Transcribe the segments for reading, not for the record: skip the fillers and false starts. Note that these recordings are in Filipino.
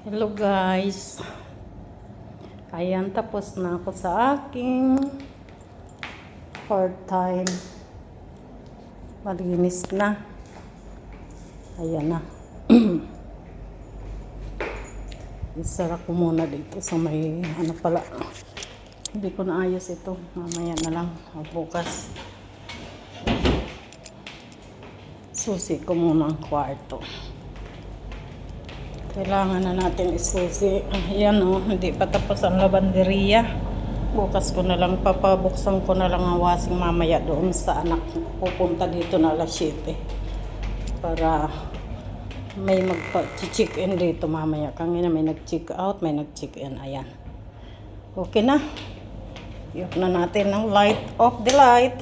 Hello guys. Ayan, tapos na ako sa aking part-time. Malinis na. Ayan na. Isara ko muna dito sa may ano pala. Hindi ko na ayos ito. Mamaya na lang. Bukas. Susi ko muna ang kwarto. Kailangan na natin isusi. Ayan o, hindi pa tapos ang lavanderia. Bukas ko na lang, papabuksan ko na lang ang washing mamaya doon sa anak. Pupunta dito na alas 7. Para may magpa-check in dito mamaya. Kanina may nag-check out, may nag-check in. Ayan. Okay na. Yuk na natin ang light. Off the light.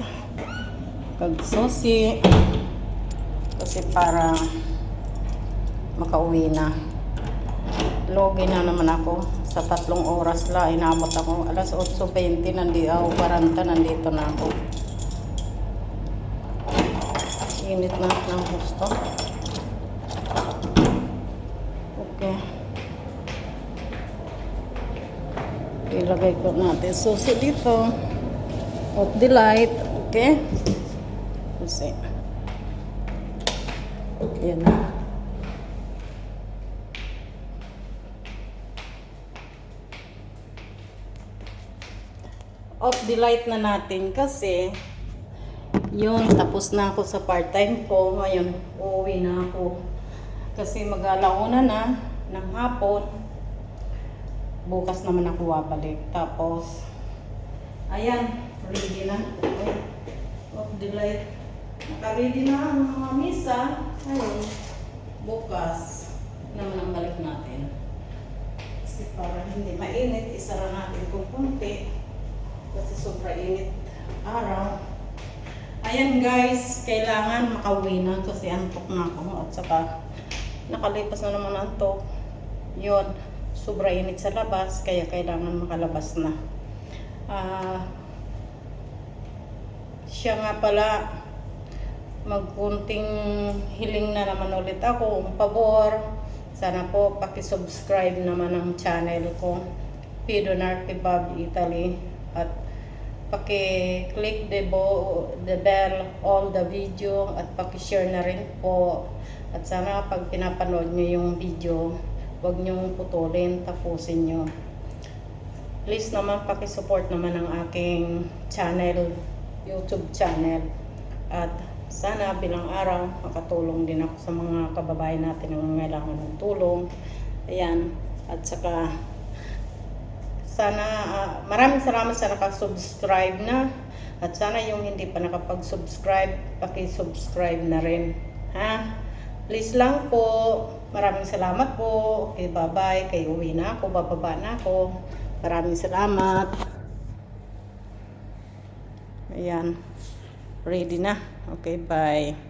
Pagsusi. Kasi para makauwi na. Logi na naman ako. Sa 3 oras la, inabot ako. Alas 8:20, nandito ako. 40, nandito na ako. Init na ng gusto. Okay. Ilagay ko natin susi dito. Off the light. Okay. Susi. Yan na. Off the light na natin kasi yun, tapos na ako sa part-time ko. Ngayon, uuwi na ako kasi mag-alauna na ng hapon. Bukas naman ako babalik. Tapos ayan, ready na. Off the light. Naka-ready na ang mga misa. Ayun, bukas naman ang balik natin kasi para hindi mainit, isara natin kung kunti kasi sobra init araw. Ayan guys, kailangan makauwi na kasi antok na ako at saka nakalipas na naman antok. Yun, sobra init sa labas kaya kailangan makalabas na. Siya nga pala, magkunting hiling na naman ulit ako, pabor. Sana po paki-subscribe naman ang channel ko, Pidonarte Bob Italy. At paki-click the bell, all the video, at paki-share na rin po. At sana pag pinapanood nyo yung video, huwag nyo putulin, tapusin nyo. Please naman paki-support naman ang aking channel, YouTube channel. At sana bilang araw makatulong din ako sa mga kababayan natin na nangangailangan ng tulong. Ayan, at saka sana maraming salamat sa nakasubscribe na, at sana yung hindi pa nakapag-subscribe, paki-subscribe na rin, ha? Please lang po. Maraming salamat po. Okay, bye-bye. Kaya uwi na ako, bababa na ako. Maraming salamat. Ayan, ready na. Okay, bye.